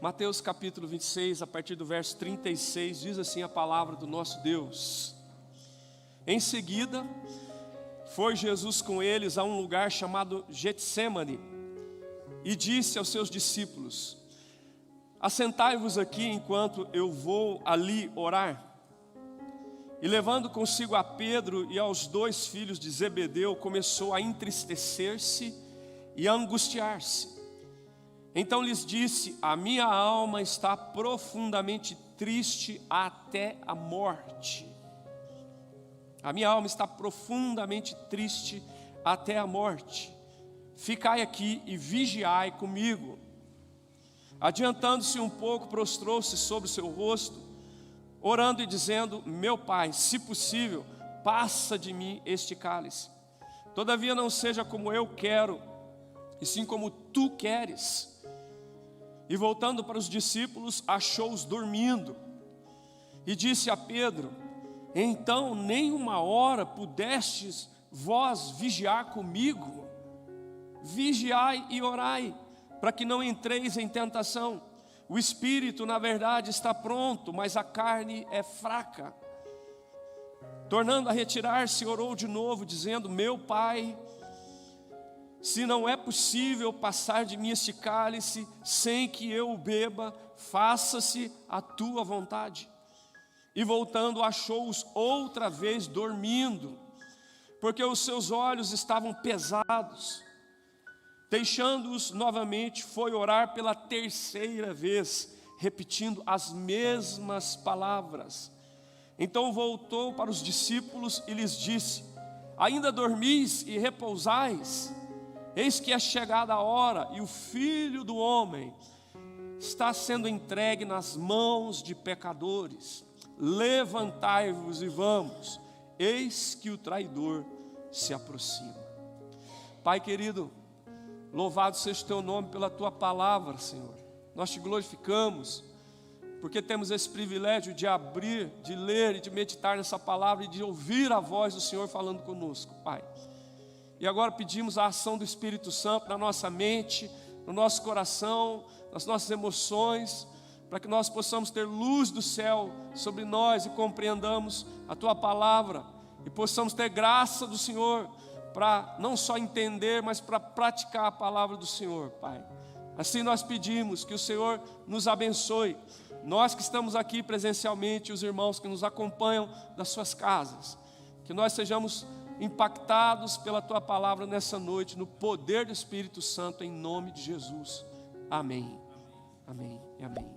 Mateus capítulo 26, a partir do verso 36, diz assim a palavra do nosso Deus. Em seguida, foi Jesus com eles a um lugar chamado Getsêmani e disse aos seus discípulos: assentai-vos aqui enquanto eu vou ali orar. E levando consigo a Pedro e aos 2 filhos de Zebedeu, começou a entristecer-se e a angustiar-se. Então lhes disse: a minha alma está profundamente triste até a morte. A minha alma está profundamente triste até a morte. Ficai aqui e vigiai comigo. Adiantando-se um pouco, prostrou-se sobre o seu rosto, orando e dizendo: meu Pai, se possível, passa de mim este cálice. Todavia não seja como eu quero, e sim como tu queres. E voltando para os discípulos, achou-os dormindo. E disse a Pedro: então nem uma hora pudestes vós vigiar comigo? Vigiai e orai, para que não entreis em tentação. O espírito, na verdade, está pronto, mas a carne é fraca. Tornando a retirar-se, orou de novo, dizendo: meu Pai, se não é possível passar de mim este cálice sem que eu o beba, faça-se a tua vontade. E voltando, achou-os outra vez dormindo, porque os seus olhos estavam pesados. Deixando-os novamente, foi orar pela 3ª vez, repetindo as mesmas palavras. Então voltou para os discípulos e lhes disse: ainda dormis e repousais? Eis que é chegada a hora, e o Filho do Homem está sendo entregue nas mãos de pecadores. Levantai-vos e vamos, eis que o traidor se aproxima. Pai querido, louvado seja o teu nome pela tua palavra, Senhor. Nós te glorificamos, porque temos esse privilégio de abrir, de ler e de meditar nessa palavra e de ouvir a voz do Senhor falando conosco, Pai. E agora pedimos a ação do Espírito Santo na nossa mente, no nosso coração, nas nossas emoções, para que nós possamos ter luz do céu sobre nós e compreendamos a tua palavra e possamos ter graça do Senhor para não só entender, mas para praticar a palavra do Senhor, Pai. Assim nós pedimos que o Senhor nos abençoe, nós que estamos aqui presencialmente, os irmãos que nos acompanham das suas casas, que nós sejamos impactados pela tua palavra nessa noite, no poder do Espírito Santo, em nome de Jesus. Amém. Amém e amém.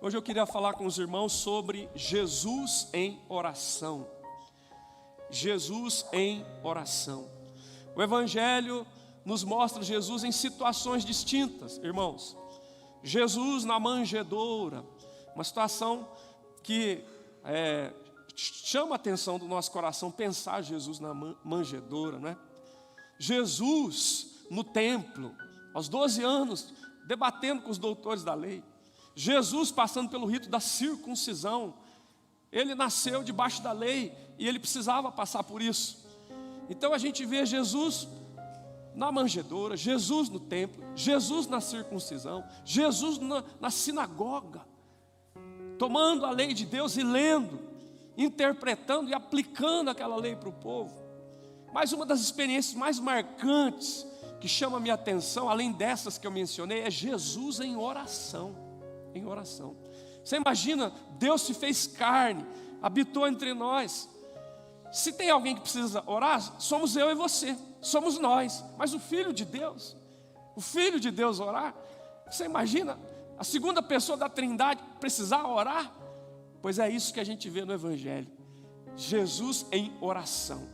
Hoje eu queria falar com os irmãos sobre Jesus em oração. Jesus em oração. O Evangelho nos mostra Jesus em situações distintas, irmãos. Jesus na manjedoura, uma situação que chama a atenção do nosso coração, pensar Jesus na manjedoura, né? Jesus no templo, aos 12 anos, debatendo com os doutores da lei. Jesus passando pelo rito da circuncisão. Ele nasceu debaixo da lei e ele precisava passar por isso. Então a gente vê Jesus na manjedoura, Jesus no templo, Jesus na circuncisão, Jesus na sinagoga, tomando a lei de Deus e lendo, interpretando e aplicando aquela lei para o povo. Mas uma das experiências mais marcantes que chama a minha atenção, além dessas que eu mencionei, é Jesus em oração. Em oração. Você imagina, Deus se fez carne, habitou entre nós. Se tem alguém que precisa orar, somos eu e você, somos nós. Mas o Filho de Deus orar, você imagina a segunda pessoa da Trindade precisar orar? Pois é isso que a gente vê no Evangelho, Jesus em oração.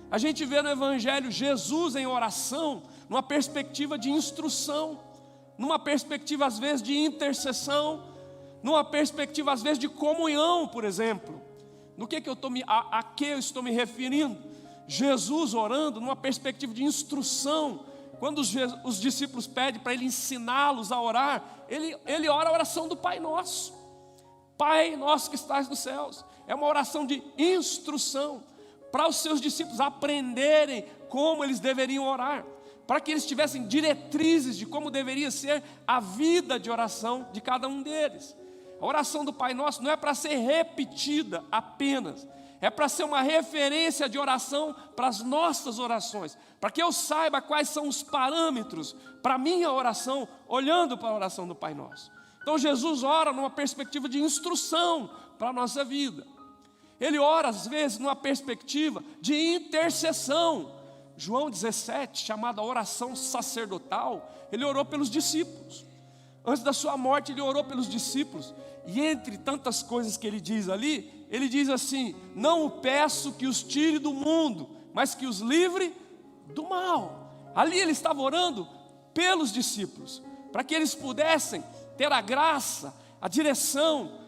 A gente vê no Evangelho Jesus em oração, numa perspectiva de instrução, numa perspectiva às vezes de intercessão, numa perspectiva às vezes de comunhão, por exemplo. A que eu estou me referindo? Jesus orando numa perspectiva de instrução. Quando os discípulos pedem para ele ensiná-los a orar, ele ora a oração do Pai Nosso. Pai nosso que estás nos céus. É uma oração de instrução para os seus discípulos aprenderem como eles deveriam orar. para que eles tivessem diretrizes de como deveria ser a vida de oração de cada um deles. A oração do Pai Nosso não é para ser repetida apenas, é para ser uma referência de oração para as nossas orações, para que eu saiba quais são os parâmetros para a minha oração, olhando para a oração do Pai Nosso. Então Jesus ora numa perspectiva de instrução para a nossa vida. Ele ora às vezes numa perspectiva de intercessão. João 17, chamada oração sacerdotal, ele orou pelos discípulos. Antes da sua morte ele orou pelos discípulos. E entre tantas coisas que ele diz ali, ele diz assim: não o peço que os tire do mundo, mas que os livre do mal. Ali ele estava orando pelos discípulos, para que eles pudessem ter a graça, a direção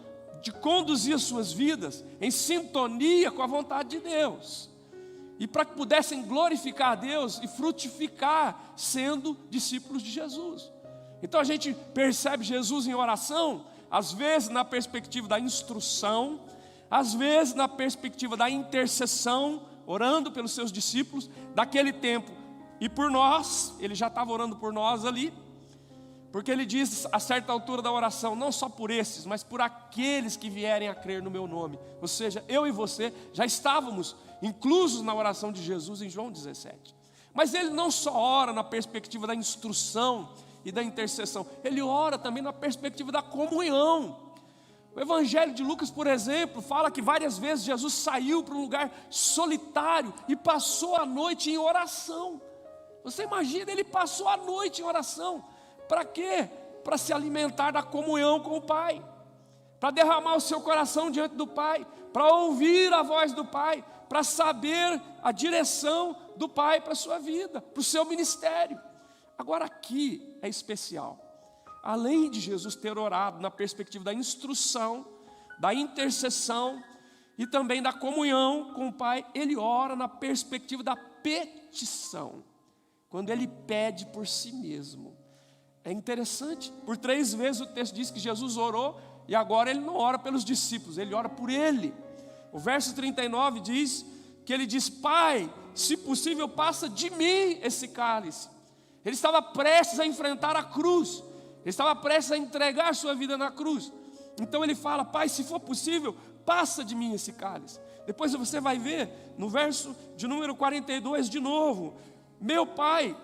de conduzir as suas vidas em sintonia com a vontade de Deus, e para que pudessem glorificar a Deus e frutificar sendo discípulos de Jesus. Então a gente percebe Jesus em oração, às vezes na perspectiva da instrução, às vezes na perspectiva da intercessão, orando pelos seus discípulos daquele tempo e por nós. Ele já estava orando por nós ali, porque ele diz a certa altura da oração: não só por esses, mas por aqueles que vierem a crer no meu nome. Ou seja, eu e você já estávamos inclusos na oração de Jesus em João 17. Mas ele não só ora na perspectiva da instrução e da intercessão, ele ora também na perspectiva da comunhão. O Evangelho de Lucas, por exemplo, fala que várias vezes Jesus saiu para um lugar solitário e passou a noite em oração. Você imagina, ele passou a noite em oração. Para quê? Para se alimentar da comunhão com o Pai, para derramar o seu coração diante do Pai, para ouvir a voz do Pai, para saber a direção do Pai para a sua vida, para o seu ministério. Agora aqui é especial. Além de Jesus ter orado na perspectiva da instrução, da intercessão e também da comunhão com o Pai, ele ora na perspectiva da petição, quando ele pede por si mesmo. É interessante, por 3 vezes o texto diz que Jesus orou, e agora ele não ora pelos discípulos, ele ora por ele. O verso 39 diz que ele diz: Pai, se possível passa de mim esse cálice. Ele estava prestes a enfrentar a cruz, ele estava prestes a entregar sua vida na cruz. Então ele fala: Pai, se for possível, passa de mim esse cálice. Depois você vai ver no verso de número 42 de novo: meu Pai,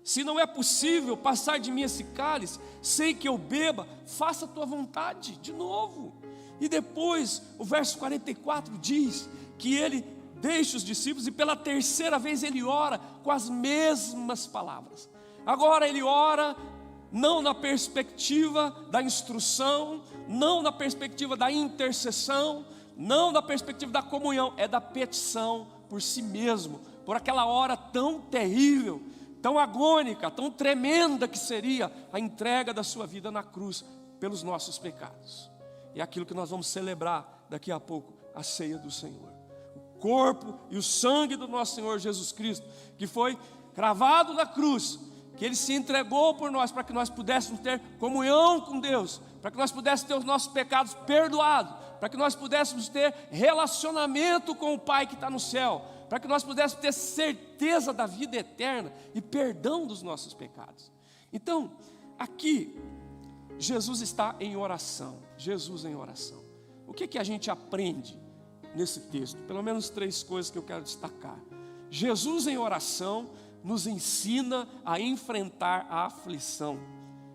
se não é possível passar de mim esse cálice, sem que eu beba, faça a tua vontade, de novo. E depois o verso 44 diz que ele deixa os discípulos e pela 3ª vez ele ora com as mesmas palavras. Agora ele ora não na perspectiva da instrução, não na perspectiva da intercessão, não na perspectiva da comunhão, é da petição por si mesmo, por aquela hora tão terrível, tão agônica, tão tremenda que seria a entrega da sua vida na cruz pelos nossos pecados. É aquilo que nós vamos celebrar daqui a pouco, a ceia do Senhor. O corpo e o sangue do nosso Senhor Jesus Cristo, que foi cravado na cruz, que Ele se entregou por nós, para que nós pudéssemos ter comunhão com Deus, para que nós pudéssemos ter os nossos pecados perdoados, para que nós pudéssemos ter relacionamento com o Pai que está no céu, para que nós pudéssemos ter certeza da vida eterna e perdão dos nossos pecados. Então, aqui, Jesus está em oração. Jesus em oração. O que a gente aprende nesse texto? Pelo menos 3 coisas que eu quero destacar. Jesus em oração nos ensina a enfrentar a aflição.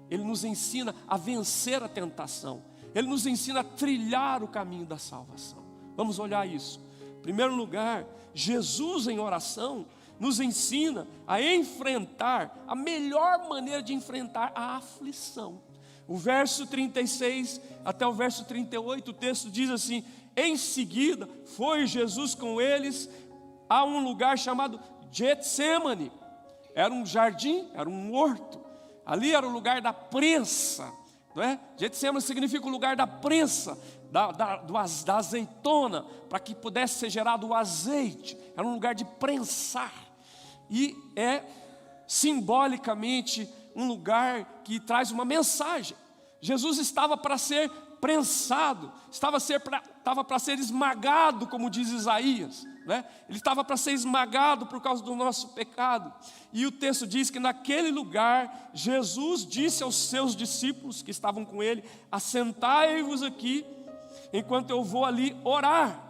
Ele nos ensina a vencer a tentação. Ele nos ensina a trilhar o caminho da salvação. Vamos olhar isso. Em primeiro lugar, Jesus em oração nos ensina a enfrentar, a melhor maneira de enfrentar a aflição. O verso 36 até o verso 38, o texto diz assim: em seguida foi Jesus com eles a um lugar chamado Getsemane. Era um jardim, era um horto. Ali era o lugar da prensa, não é? Getsemane significa o lugar da prensa, da azeitona, para que pudesse ser gerado o azeite. Era um lugar de prensar. E é simbolicamente um lugar que traz uma mensagem. Jesus estava para ser prensado, estava para ser esmagado, como diz Isaías, né? Ele estava para ser esmagado por causa do nosso pecado. E o texto diz que naquele lugar, Jesus disse aos seus discípulos que estavam com ele: assentai-vos aqui, enquanto eu vou ali orar.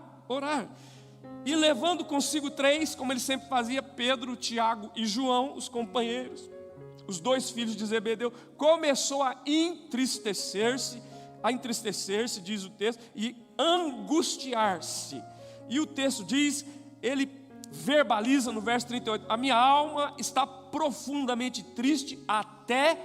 E levando consigo 3, como ele sempre fazia, Pedro, Tiago e João, os companheiros, os 2 filhos de Zebedeu, começou a entristecer-se, diz o texto, e angustiar-se. E o texto diz, ele verbaliza no verso 38, a minha alma está profundamente triste até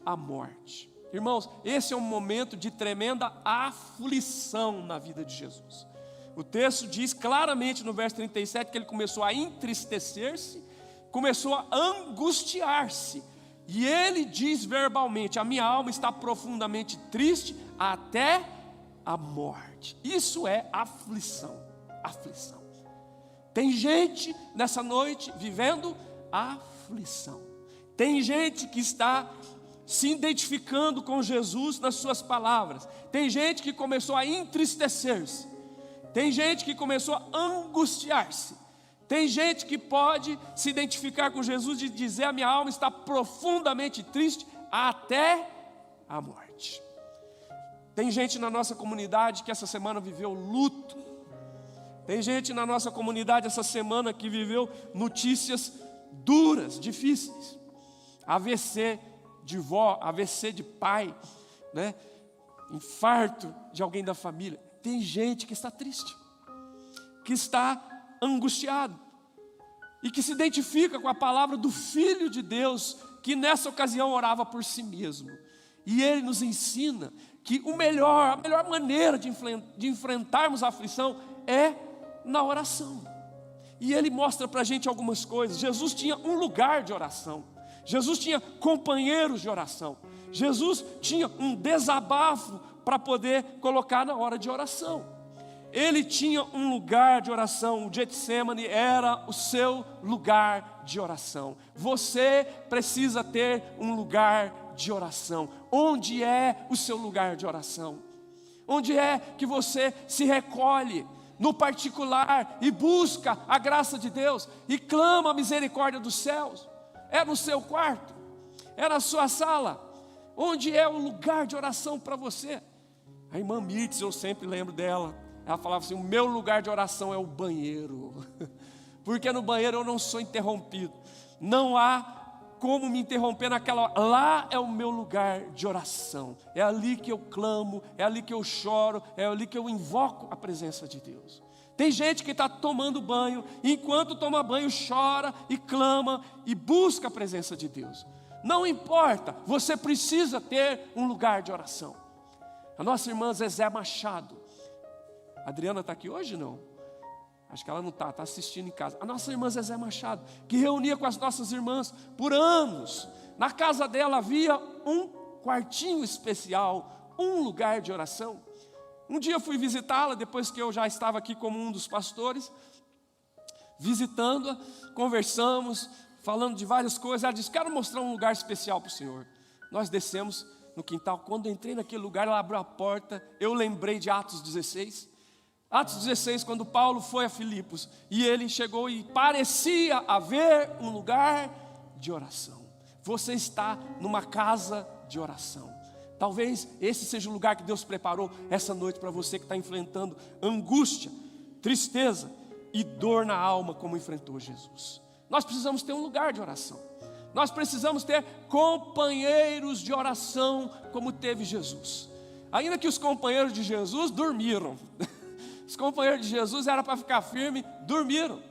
a morte. Irmãos, esse é um momento de tremenda aflição na vida de Jesus. O texto diz claramente no verso 37 que ele começou a entristecer-se, começou a angustiar-se. E ele diz verbalmente, a minha alma está profundamente triste até a morte. Isso é aflição. Tem gente nessa noite vivendo aflição. Tem gente que está se identificando com Jesus nas suas palavras. Tem gente que começou a entristecer-se. Tem gente que começou a angustiar-se. Tem gente que pode se identificar com Jesus e dizer, a minha alma está profundamente triste até a morte. Tem gente na nossa comunidade que essa semana viveu luto. Tem gente na nossa comunidade essa semana que viveu notícias duras, difíceis. AVC de vó, AVC de pai, né? Infarto de alguém da família. Tem gente que está triste, que está angustiado, e que se identifica com a palavra do Filho de Deus, que nessa ocasião orava por si mesmo. E ele nos ensina que a melhor maneira de enfrentarmos a aflição é na oração. E ele mostra para a gente algumas coisas. Jesus tinha um lugar de oração. Jesus tinha companheiros de oração. Jesus tinha um desabafo para poder colocar na hora de oração. Ele tinha um lugar de oração. O Getsemane era o seu lugar de oração. Você precisa ter um lugar de oração. Onde é o seu lugar de oração? Onde é que você se recolhe no particular e busca a graça de Deus e clama a misericórdia dos céus? É no seu quarto? É na sua sala? Onde é o lugar de oração para você? A irmã Mirtz, eu sempre lembro dela. Ela falava assim, o meu lugar de oração é o banheiro. Porque no banheiro eu não sou interrompido. Não há como me interromper naquela hora. Lá é o meu lugar de oração. É ali que eu clamo, é ali que eu choro, é ali que eu invoco a presença de Deus. Tem gente que está tomando banho, e enquanto toma banho chora e clama e busca a presença de Deus. Não importa, você precisa ter um lugar de oração. A nossa irmã Zezé Machado, a Adriana está aqui hoje não? Acho que ela não está assistindo em casa. A nossa irmã Zezé Machado, que reunia com as nossas irmãs por anos. Na casa dela havia um quartinho especial, um lugar de oração. Um dia eu fui visitá-la, depois que eu já estava aqui como um dos pastores, visitando-a, conversamos, falando de várias coisas. Ela disse, quero mostrar um lugar especial para o Senhor. Nós descemos no quintal. Quando eu entrei naquele lugar, ela abriu a porta, eu lembrei de Atos 16. Atos 16, quando Paulo foi a Filipos, e ele chegou e parecia haver um lugar de oração. Você está numa casa de oração. Talvez esse seja o lugar que Deus preparou essa noite para você que está enfrentando angústia, tristeza e dor na alma, como enfrentou Jesus. Nós precisamos ter um lugar de oração. Nós precisamos ter companheiros de oração, como teve Jesus. Ainda que os companheiros de Jesus dormiram. Os companheiros de Jesus era para ficar firme, dormiram.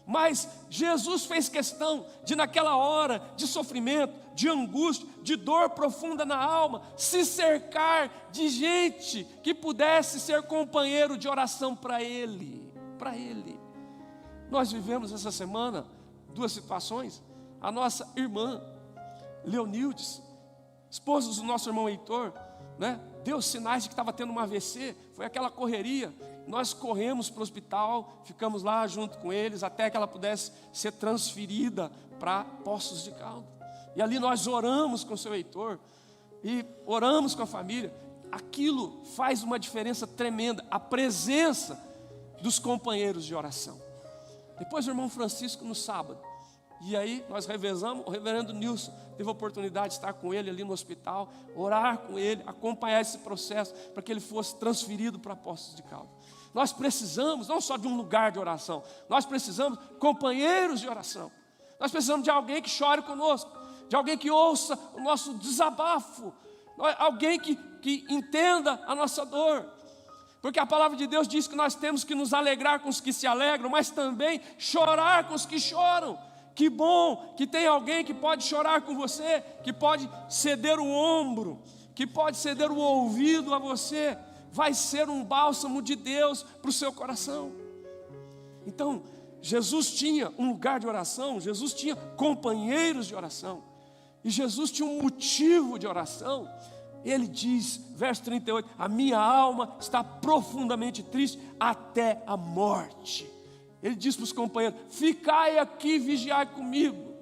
Mas Jesus fez questão de, naquela hora de sofrimento, de angústia, de dor profunda na alma, se cercar de gente que pudesse ser companheiro de oração para Ele. Para Ele. Nós vivemos essa semana 2 situações. A nossa irmã Leonildes, esposa do nosso irmão Heitor, né, deu sinais de que estava tendo uma AVC. Foi aquela correria. Nós corremos para o hospital, ficamos lá junto com eles, até que ela pudesse ser transferida para Poços de Caldas. E ali nós oramos com o seu Heitor, e oramos com a família. aquilo faz uma diferença tremenda, a presença dos companheiros de oração. Depois o irmão Francisco no sábado, e aí nós revezamos, o reverendo Nilson teve a oportunidade de estar com ele ali no hospital, orar com ele, acompanhar esse processo, para que ele fosse transferido para Poços de Caldas. Nós precisamos não só de um lugar de oração, nós precisamos de companheiros de oração. Nós precisamos de alguém que chore conosco, de alguém que ouça o nosso desabafo, alguém que entenda a nossa dor. Porque a palavra de Deus diz que nós temos que nos alegrar com os que se alegram, mas também chorar com os que choram. Que bom que tem alguém que pode chorar com você, que pode ceder o ombro, que pode ceder o ouvido a você. Vai ser um bálsamo de Deus para o seu coração. Então, Jesus tinha um lugar de oração, Jesus tinha companheiros de oração, e Jesus tinha um motivo de oração. Ele diz, verso 38, a minha alma está profundamente triste até a morte. Ele diz para os companheiros, ficai aqui, vigiai comigo.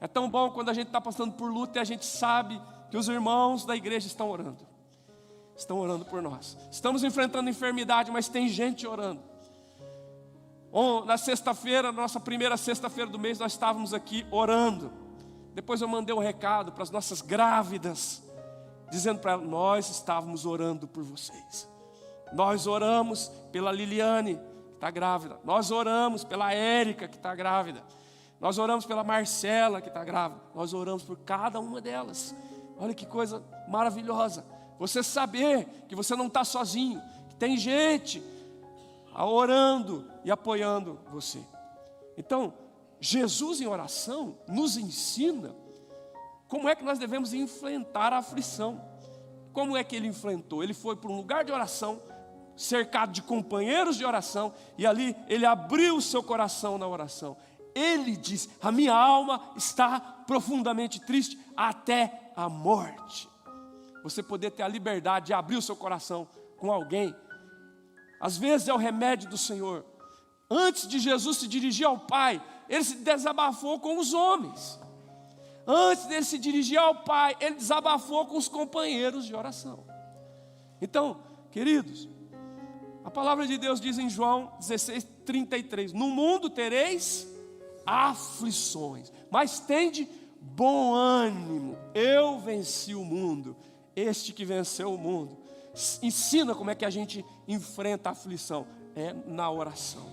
É tão bom quando a gente está passando por luta e a gente sabe que os irmãos da igreja estão orando por nós. Estamos enfrentando enfermidade, mas tem gente orando. Na sexta-feira, nossa primeira sexta-feira do mês, nós estávamos aqui orando. Depois eu mandei um recado para as nossas grávidas, dizendo para elas, nós estávamos orando por vocês. Nós oramos pela Liliane, que está grávida. Nós oramos pela Érica, que está grávida. Nós oramos pela Marcela, que está grávida. Nós oramos por cada uma delas. Olha que coisa maravilhosa. Você saber que você não está sozinho, que tem gente orando e apoiando você. Então, Jesus em oração nos ensina como é que nós devemos enfrentar a aflição. Como é que ele enfrentou? Ele foi para um lugar de oração, cercado de companheiros de oração, e ali ele abriu o seu coração na oração. Ele diz, a minha alma está profundamente triste até a morte. Você poder ter a liberdade de abrir o seu coração com alguém, às vezes é o remédio do Senhor. Antes de Jesus se dirigir ao Pai, ele se desabafou com os homens. Antes dele se dirigir ao Pai, ele desabafou com os companheiros de oração. Então, queridos, a palavra de Deus diz em João 16:33, no mundo tereis aflições, mas tende bom ânimo, eu venci o mundo. Este que venceu o mundo. Ensina como é que a gente enfrenta a aflição. É na oração,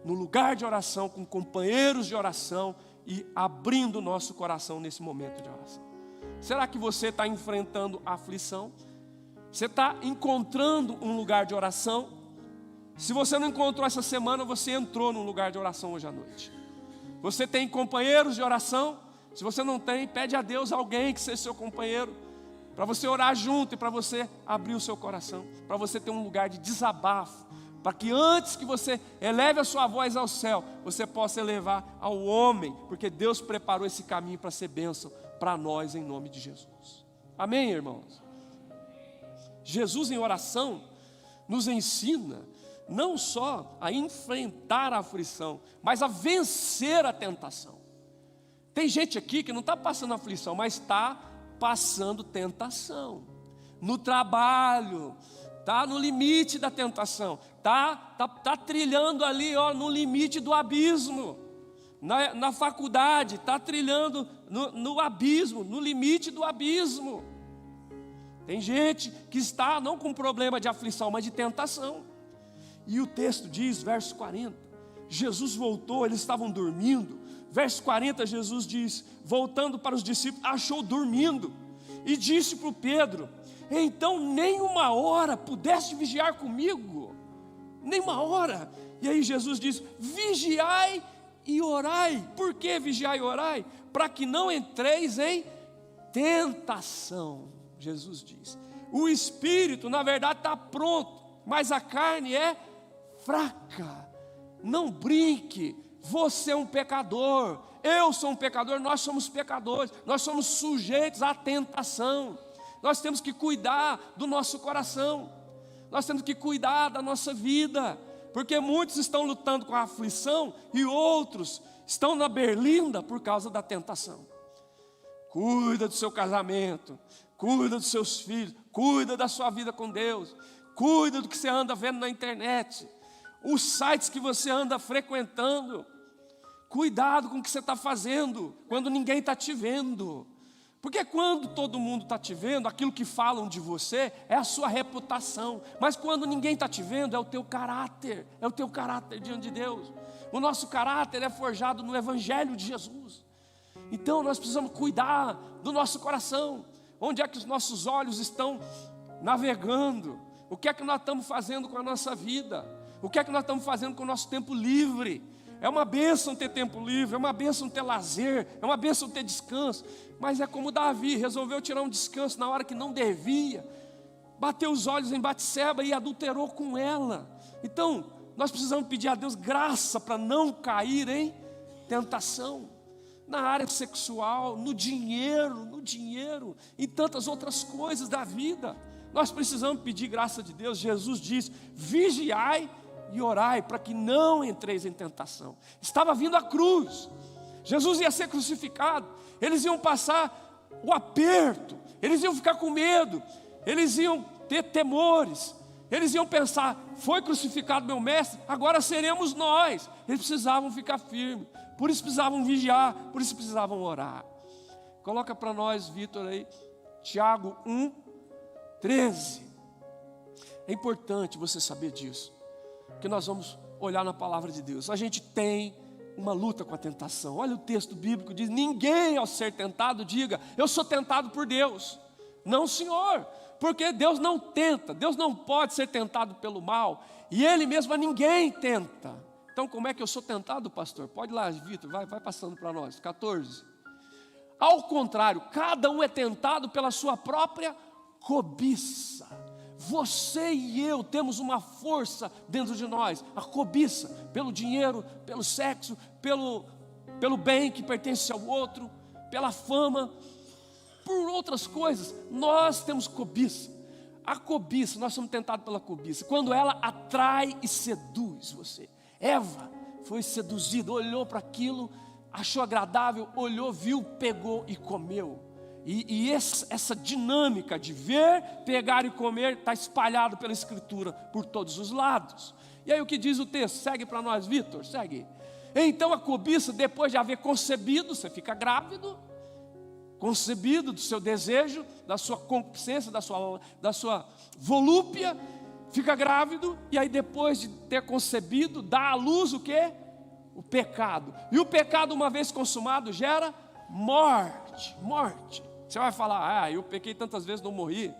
no lugar de oração, com companheiros de oração, e abrindo o nosso coração nesse momento de oração. Será que você está enfrentando a aflição? Você está encontrando um lugar de oração? Se você não encontrou essa semana, você entrou num lugar de oração hoje à noite. Você tem companheiros de oração? Se você não tem, pede a Deus alguém que seja seu companheiro, para você orar junto e para você abrir o seu coração, para você ter um lugar de desabafo, para que antes que você eleve a sua voz ao céu, você possa elevar ao homem, porque Deus preparou esse caminho para ser bênção para nós em nome de Jesus. Amém, irmãos? Jesus em oração nos ensina não só a enfrentar a aflição, mas a vencer a tentação. Tem gente aqui que não está passando aflição, mas está passando tentação. No trabalho, está no limite da tentação, está trilhando ali no limite do abismo. Na faculdade, está trilhando no abismo, no limite do abismo. Tem gente que está não com problema de aflição, mas de tentação. E o texto diz, verso 40, Jesus voltou, eles estavam dormindo. Verso 40, Jesus diz, voltando para os discípulos, achou dormindo, e disse para o Pedro, então nem uma hora pudeste vigiar comigo, nem uma hora. E aí Jesus diz, vigiai e orai. Por que vigiai e orai? Para que não entreis em tentação. Jesus diz, o espírito na verdade está pronto, mas a carne é fraca. Não brinque, você é um pecador, eu sou um pecador, nós somos pecadores, nós somos sujeitos à tentação. Nós temos que cuidar do nosso coração, nós temos que cuidar da nossa vida, porque muitos estão lutando com a aflição e outros estão na berlinda por causa da tentação. Cuida do seu casamento, cuida dos seus filhos, cuida da sua vida com Deus, cuida do que você anda vendo na internet, os sites que você anda frequentando. Cuidado com o que você está fazendo quando ninguém está te vendo. Porque quando todo mundo está te vendo, aquilo que falam de você é a sua reputação. Mas quando ninguém está te vendo, é o teu caráter diante de Deus. O nosso caráter é forjado no Evangelho de Jesus. Então nós precisamos cuidar do nosso coração. Onde é que os nossos olhos estão navegando? O que é que nós estamos fazendo com a nossa vida? O que é que nós estamos fazendo com o nosso tempo livre? É uma bênção ter tempo livre, é uma bênção ter lazer, é uma bênção ter descanso. Mas é como Davi, resolveu tirar um descanso na hora que não devia. Bateu os olhos em Batseba e adulterou com ela. Então, nós precisamos pedir a Deus graça para não cair em tentação. Na área sexual, no dinheiro, e tantas outras coisas da vida. Nós precisamos pedir graça de Deus. Jesus diz, vigiai e orai para que não entreis em tentação. Estava vindo a cruz, Jesus ia ser crucificado, eles iam passar o aperto, eles iam ficar com medo, eles iam ter temores, eles iam pensar, foi crucificado meu mestre, agora seremos nós. Eles precisavam ficar firmes, por isso precisavam vigiar, por isso precisavam orar. Coloca para nós, Vitor, aí, Tiago 1:13. É importante você saber disso, que nós vamos olhar na palavra de Deus. A gente tem uma luta com a tentação. Olha o texto bíblico, diz, ninguém ao ser tentado diga, eu sou tentado por Deus. Não, Senhor, porque Deus não tenta, Deus não pode ser tentado pelo mal, e Ele mesmo a ninguém tenta. Então como é que eu sou tentado, pastor? Pode ir lá, Vitor, vai passando para nós, 14. Ao contrário, cada um é tentado pela sua própria cobiça. Você e eu temos uma força dentro de nós, a cobiça, pelo dinheiro, pelo sexo, pelo bem que pertence ao outro, pela fama, por outras coisas. Nós temos cobiça. A cobiça, nós somos tentados pela cobiça, quando ela atrai e seduz você. Eva foi seduzida, olhou para aquilo, achou agradável, olhou, viu, pegou e comeu. E essa dinâmica de ver, pegar e comer está espalhado pela Escritura por todos os lados. E aí o que diz o texto? Segue para nós, Vitor, segue. Então a cobiça, depois de haver concebido, você fica grávido, concebido do seu desejo, da sua concupiscência, da sua volúpia, fica grávido, e aí depois de ter concebido, dá à luz o quê? O pecado. E o pecado, uma vez consumado, gera morte. Você vai falar, eu pequei tantas vezes, não morri.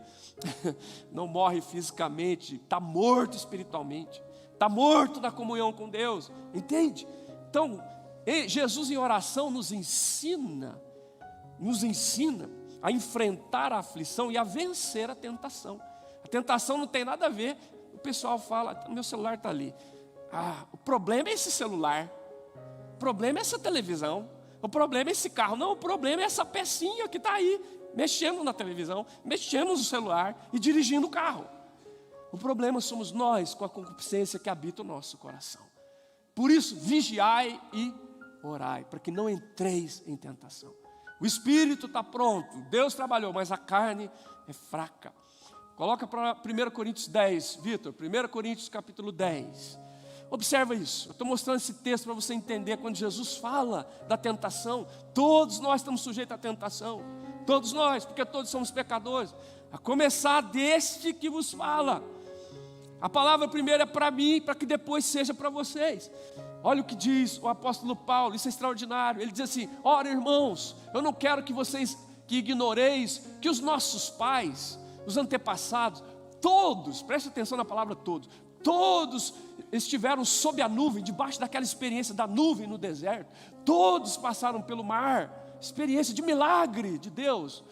Não morre fisicamente, está morto espiritualmente, está morto na comunhão com Deus, entende? Então, Jesus em oração nos ensina a enfrentar a aflição e a vencer a tentação. A tentação não tem nada a ver, o pessoal fala, meu celular está ali. O problema é esse celular, o problema é essa televisão, o problema é esse carro. Não, o problema é essa pecinha que está aí, mexendo na televisão, mexendo no celular e dirigindo o carro. O problema somos nós, com a concupiscência que habita o nosso coração. Por isso, vigiai e orai, para que não entreis em tentação. O espírito está pronto, Deus trabalhou, mas a carne é fraca. Coloca para 1 Coríntios 10, Vitor, 1 Coríntios capítulo 10. Observa isso, eu estou mostrando esse texto para você entender. Quando Jesus fala da tentação, todos nós estamos sujeitos à tentação, todos nós, porque todos somos pecadores, a começar deste que vos fala. A palavra primeiro é para mim, para que depois seja para vocês. Olha o que diz o apóstolo Paulo, isso é extraordinário. Ele diz assim, ora irmãos, eu não quero que vocês que ignoreis que os nossos pais, os antepassados, todos, preste atenção na palavra todos estiveram sob a nuvem, debaixo daquela experiência da nuvem no deserto. Todos passaram pelo mar, experiência de milagre de Deus.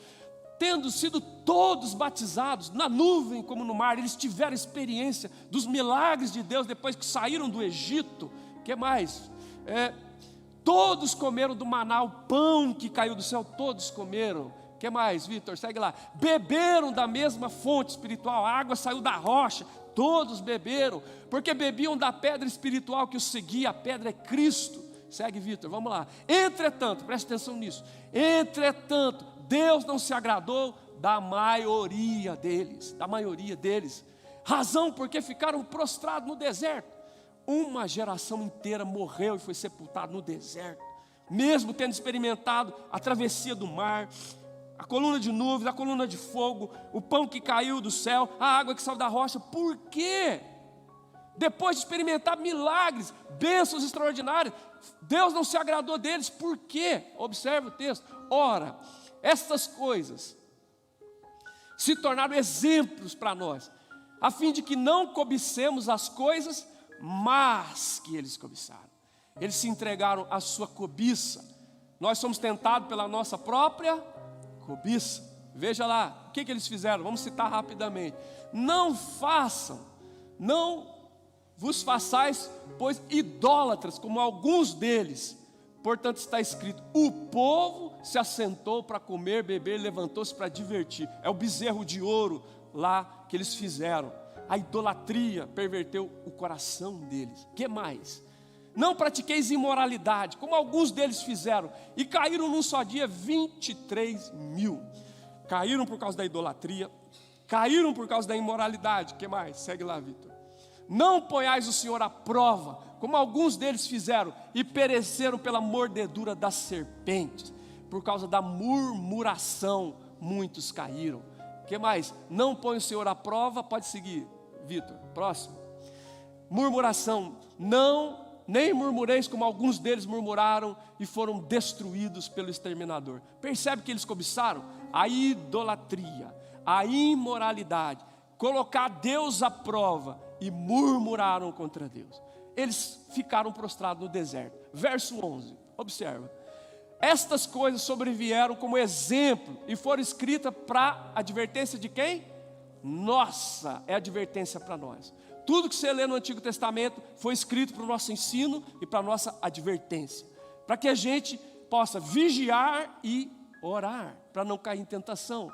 Tendo sido todos batizados, na nuvem como no mar, eles tiveram experiência dos milagres de Deus depois que saíram do Egito. O que mais? Todos comeram do maná, o pão que caiu do céu, todos comeram. O que mais, Vitor? Segue lá. Beberam da mesma fonte espiritual, a água saiu da rocha, todos beberam, porque bebiam da pedra espiritual que os seguia, a pedra é Cristo. Segue, Vitor, vamos lá. Entretanto, preste atenção nisso. Entretanto, Deus não se agradou da maioria deles, razão porque ficaram prostrados no deserto. Uma geração inteira morreu e foi sepultada no deserto, mesmo tendo experimentado a travessia do mar, a coluna de nuvens, a coluna de fogo, o pão que caiu do céu, a água que saiu da rocha. Por quê? Depois de experimentar milagres, bênçãos extraordinárias, Deus não se agradou deles. Por quê? Observe o texto. Ora, estas coisas se tornaram exemplos para nós, a fim de que não cobicemos as coisas, mas que eles cobiçaram. Eles se entregaram à sua cobiça. Nós somos tentados pela nossa própria cobiça. Veja lá, o que eles fizeram? Vamos citar rapidamente. Não vos façais, pois idólatras, como alguns deles. Portanto está escrito, o povo se assentou para comer, beber, levantou-se para divertir. É o bezerro de ouro lá que eles fizeram. A idolatria perverteu o coração deles. Que mais? Não pratiqueis imoralidade, como alguns deles fizeram, e caíram num só dia 23 mil. Caíram por causa da idolatria, caíram por causa da imoralidade. Que mais? Segue lá, Vitor. Não ponhais o Senhor à prova, como alguns deles fizeram, e pereceram pela mordedura das serpentes. Por causa da murmuração, muitos caíram. Que mais? Não põe o Senhor à prova. Pode seguir, Vitor. Próximo. Murmuração. Nem murmureis como alguns deles murmuraram e foram destruídos pelo exterminador. Percebe que eles cobiçaram? A idolatria, a imoralidade, colocar Deus à prova e murmuraram contra Deus. Eles ficaram prostrados no deserto. Verso 11, observa. Estas coisas sobrevieram como exemplo e foram escritas para advertência de quem? Nossa, é advertência para nós. Tudo que você lê no Antigo Testamento foi escrito para o nosso ensino e para a nossa advertência, para que a gente possa vigiar e orar, para não cair em tentação.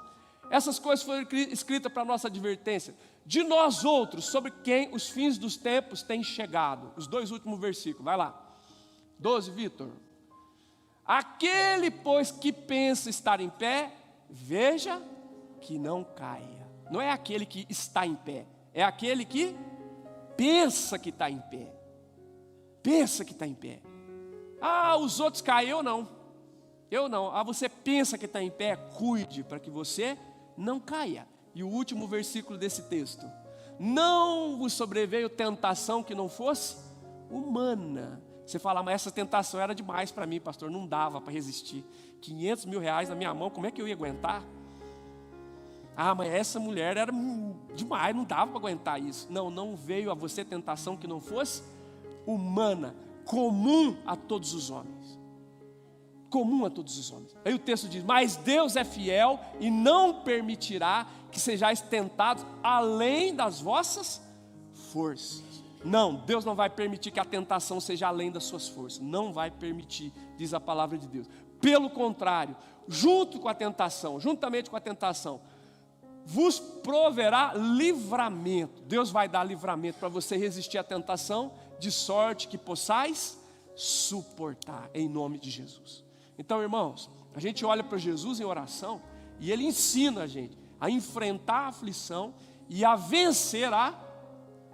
Essas coisas foram escritas para a nossa advertência. De nós outros, sobre quem os fins dos tempos têm chegado. Os dois últimos versículos, vai lá. 12, Vitor. Aquele, pois, que pensa estar em pé, veja que não caia. Não é aquele que está em pé, é aquele que pensa que está em pé. Pensa que está em pé. Ah, os outros caem, eu não. Ah, você pensa que está em pé, cuide para que você não caia. E o último versículo desse texto. Não vos sobreveio tentação que não fosse humana. Você fala, mas essa tentação era demais para mim, pastor, não dava para resistir. 500 mil reais na minha mão, como é que eu ia aguentar? Ah, mas essa mulher era demais, não dava para aguentar isso. Não veio a você tentação que não fosse humana, comum a todos os homens. Comum a todos os homens. Aí o texto diz, mas Deus é fiel e não permitirá que sejais tentados além das vossas forças. Não, Deus não vai permitir que a tentação seja além das suas forças. Não vai permitir, diz a palavra de Deus. Pelo contrário, juntamente com a tentação, vos proverá livramento. Deus vai dar livramento para você resistir à tentação, de sorte que possais suportar, em nome de Jesus. Então, irmãos, a gente olha para Jesus em oração e Ele ensina a gente a enfrentar a aflição e a vencer a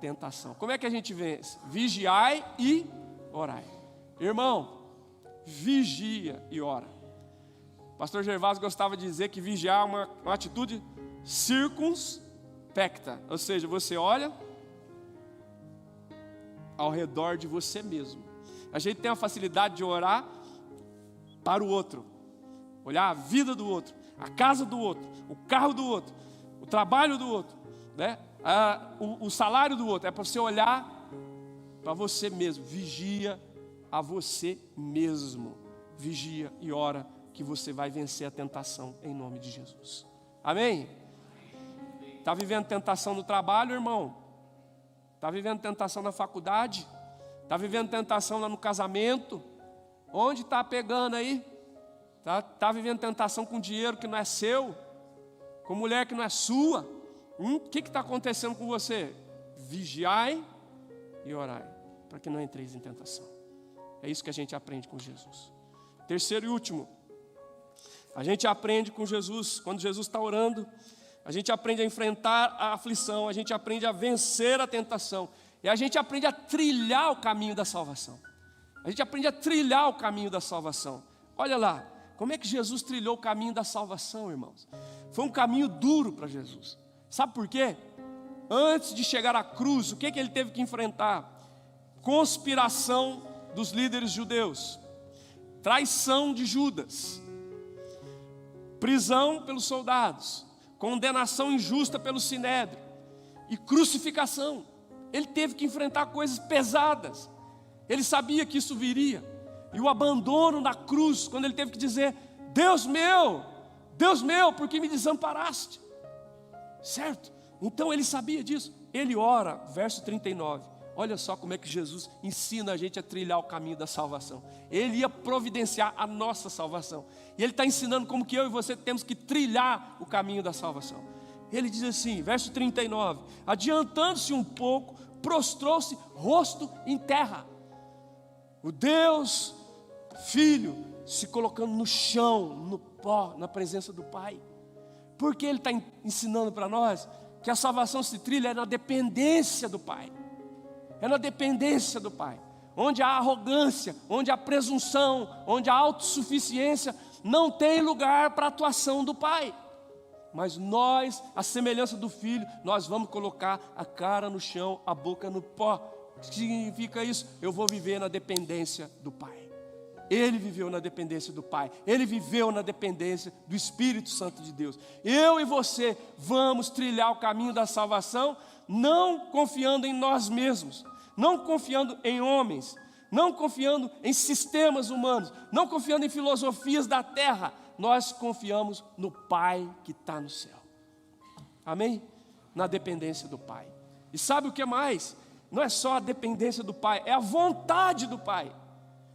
tentação. Como é que a gente vence? Vigiai e orai. Irmão, vigia e ora. O pastor Gervásio gostava de dizer que vigiar é uma atitude circunspecta, ou seja, você olha ao redor de você mesmo. A gente tem a facilidade de orar para o outro, olhar a vida do outro, a casa do outro, o carro do outro, o trabalho do outro, né? O salário do outro. É para você olhar para você mesmo. Vigia a você mesmo. Vigia e ora que você vai vencer a tentação em nome de Jesus. Amém? Está vivendo tentação no trabalho, irmão? Está vivendo tentação na faculdade? Está vivendo tentação lá no casamento? Onde está pegando aí? Está vivendo tentação com dinheiro que não é seu? Com mulher que não é sua? O que está acontecendo com você? Vigiai e orai, para que não entreis em tentação. É isso que a gente aprende com Jesus. Terceiro e último. A gente aprende com Jesus, quando Jesus está orando, a gente aprende a enfrentar a aflição, a gente aprende a vencer a tentação, e a gente aprende a trilhar o caminho da salvação. A gente aprende a trilhar o caminho da salvação. Olha lá, como é que Jesus trilhou o caminho da salvação, irmãos? Foi um caminho duro para Jesus. Sabe por quê? Antes de chegar à cruz, o que ele teve que enfrentar? Conspiração dos líderes judeus, traição de Judas, prisão pelos soldados, condenação injusta pelo sinédrio e crucificação. Ele teve que enfrentar coisas pesadas. Ele sabia que isso viria. E o abandono na cruz, quando ele teve que dizer: Deus meu, por que me desamparaste? Certo? Então ele sabia disso. Ele ora, verso 39. Olha só como é que Jesus ensina a gente a trilhar o caminho da salvação. Ele ia providenciar a nossa salvação. E ele está ensinando como que eu e você temos que trilhar o caminho da salvação. Ele diz assim, verso 39. Adiantando-se um pouco, prostrou-se rosto em terra. O Deus Filho se colocando no chão, no pó, na presença do Pai. Porque ele está ensinando para nós que a salvação se trilha é na dependência do Pai. É na dependência do Pai. Onde a arrogância, onde a presunção, onde a autossuficiência não tem lugar para a atuação do Pai. Mas nós, a semelhança do Filho, nós vamos colocar a cara no chão, a boca no pó. O que significa isso? Eu vou viver na dependência do Pai. Ele viveu na dependência do Pai. Ele viveu na dependência do Espírito Santo de Deus. Eu e você vamos trilhar o caminho da salvação, não confiando em nós mesmos, não confiando em homens, não confiando em sistemas humanos, não confiando em filosofias da terra. Nós confiamos no Pai que está no céu. Amém? Na dependência do Pai. E sabe o que mais? Não é só a dependência do Pai, é a vontade do Pai.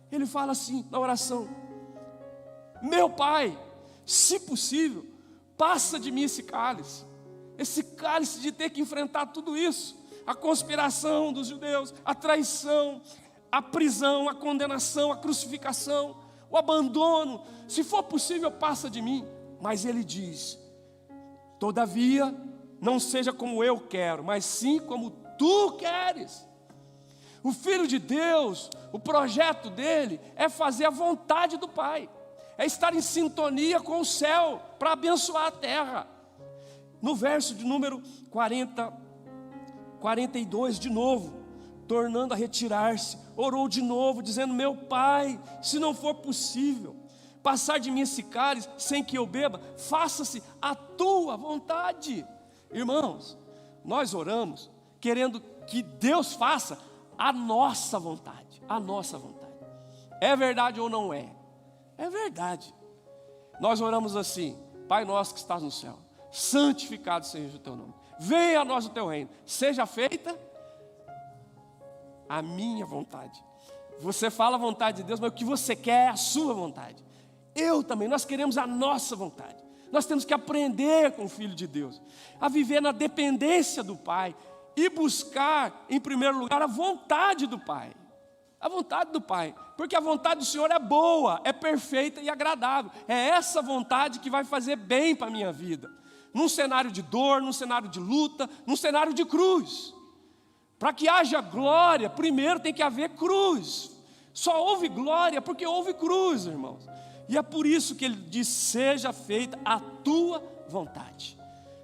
Ele fala assim na oração: meu Pai, se possível, passa de mim esse cálice de ter que enfrentar tudo isso, a conspiração dos judeus, a traição, a prisão, a condenação, a crucificação, o abandono. Se for possível, passa de mim. Mas ele diz: todavia, não seja como eu quero, mas sim como tu queres. O Filho de Deus, o projeto dele é fazer a vontade do Pai, é estar em sintonia com o céu para abençoar a terra. No verso de número 42 de novo, tornando a retirar-se, orou de novo, dizendo: meu Pai, se não for possível passar de mim esse cálice sem que eu beba, faça-se a tua vontade. Irmãos, nós oramos querendo que Deus faça a nossa vontade, a nossa vontade. É verdade ou não é? É verdade. Nós oramos assim: Pai nosso que estás no céu, santificado seja o teu nome, venha a nós o teu reino, seja feita a minha vontade. Você fala a vontade de Deus, mas o que você quer é a sua vontade. Eu também, nós queremos a nossa vontade. Nós temos que aprender com o Filho de Deus a viver na dependência do Pai e buscar, em primeiro lugar, a vontade do Pai. A vontade do Pai. Porque a vontade do Senhor é boa, é perfeita e agradável. É essa vontade que vai fazer bem para a minha vida. Num cenário de dor, num cenário de luta, num cenário de cruz. Para que haja glória, primeiro tem que haver cruz. Só houve glória porque houve cruz, irmãos. E é por isso que ele diz: seja feita a tua vontade.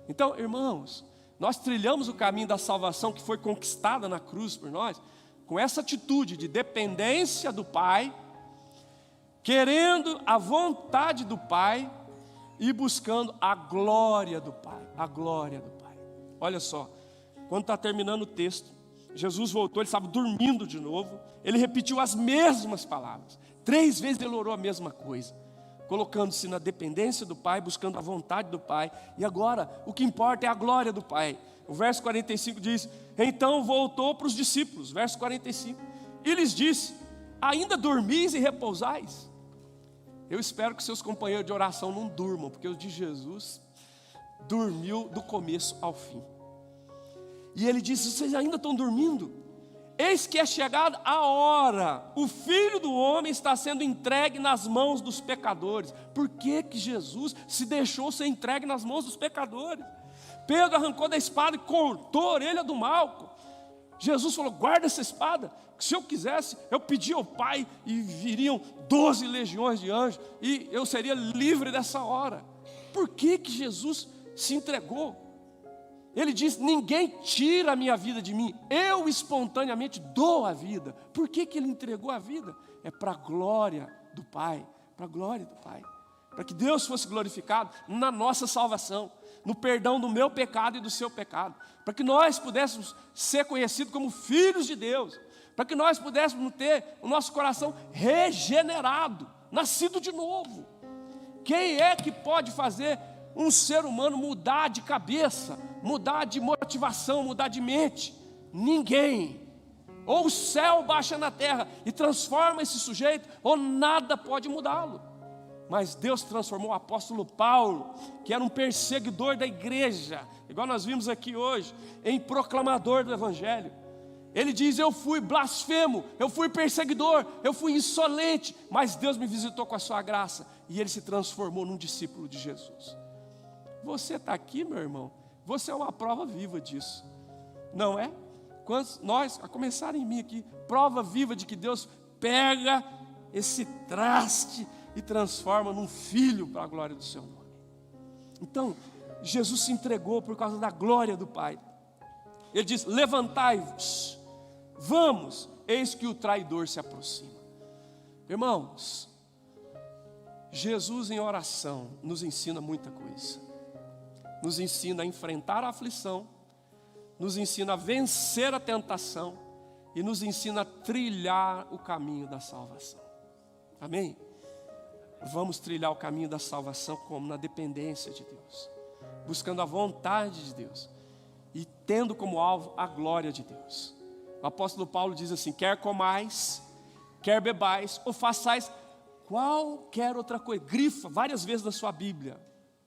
Então, irmãos, nós trilhamos o caminho da salvação que foi conquistada na cruz por nós, com essa atitude de dependência do Pai, querendo a vontade do Pai e buscando a glória do Pai, a glória do Pai. Olha só, quando está terminando o texto, Jesus voltou, ele estava dormindo de novo, ele repetiu as mesmas palavras, 3 vezes ele orou a mesma coisa, colocando-se na dependência do Pai, buscando a vontade do Pai. E agora, o que importa é a glória do Pai. O verso 45 diz: então voltou para os discípulos, verso 45, e lhes disse: ainda dormis e repousais? Eu espero que seus companheiros de oração não durmam, porque o de Jesus dormiu do começo ao fim. E ele disse: vocês ainda estão dormindo? eis que é chegada a hora, o Filho do Homem está sendo entregue nas mãos dos pecadores. Por que que Jesus se deixou ser entregue nas mãos dos pecadores? Pedro arrancou da espada e cortou a orelha do Malco. Jesus falou: guarda essa espada, que se eu quisesse, eu pedia ao Pai e viriam 12 legiões de anjos e eu seria livre dessa hora. Por que que Jesus se entregou? Ele diz: ninguém tira a minha vida de mim, eu espontaneamente dou a vida. Por que que ele entregou a vida? É para a glória do Pai, para a glória do Pai, para que Deus fosse glorificado na nossa salvação, no perdão do meu pecado e do seu pecado, para que nós pudéssemos ser conhecidos como filhos de Deus, para que nós pudéssemos ter o nosso coração regenerado, nascido de novo. Quem é que pode fazer um ser humano mudar de cabeça, mudar de motivação, mudar de mente? Ninguém. Ou o céu baixa na terra e transforma esse sujeito, ou nada pode mudá-lo. Mas Deus transformou o apóstolo Paulo, que era um perseguidor da igreja, igual nós vimos aqui hoje, em proclamador do evangelho. Ele diz: eu fui blasfemo, eu fui perseguidor, eu fui insolente, mas Deus me visitou com a sua graça, e ele se transformou num discípulo de Jesus. Você está aqui, meu irmão, você é uma prova viva disso, não é? Quando nós, a começar em mim aqui, prova viva de que Deus pega esse traste e transforma num filho para a glória do seu nome. Então, Jesus se entregou por causa da glória do Pai. Ele diz: levantai-vos, vamos, eis que o traidor se aproxima. Irmãos, Jesus em oração nos ensina muita coisa. Nos ensina a enfrentar a aflição, nos ensina a vencer a tentação e nos ensina a trilhar o caminho da salvação. Amém? Vamos trilhar o caminho da salvação como? Na dependência de Deus, buscando a vontade de Deus e tendo como alvo a glória de Deus. O apóstolo Paulo diz assim: quer comais, quer bebais, ou façais qualquer outra coisa. Grifa várias vezes na sua Bíblia.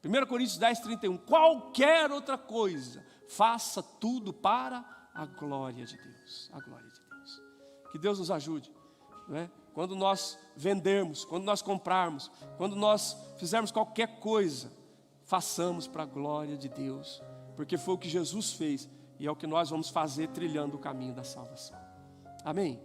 1 Coríntios 10, 31. Qualquer outra coisa, faça tudo para a glória de Deus. A glória de Deus. Que Deus nos ajude, não é? Quando nós vendermos, quando nós comprarmos, quando nós fizermos qualquer coisa, façamos para a glória de Deus, porque foi o que Jesus fez e é o que nós vamos fazer trilhando o caminho da salvação. Amém?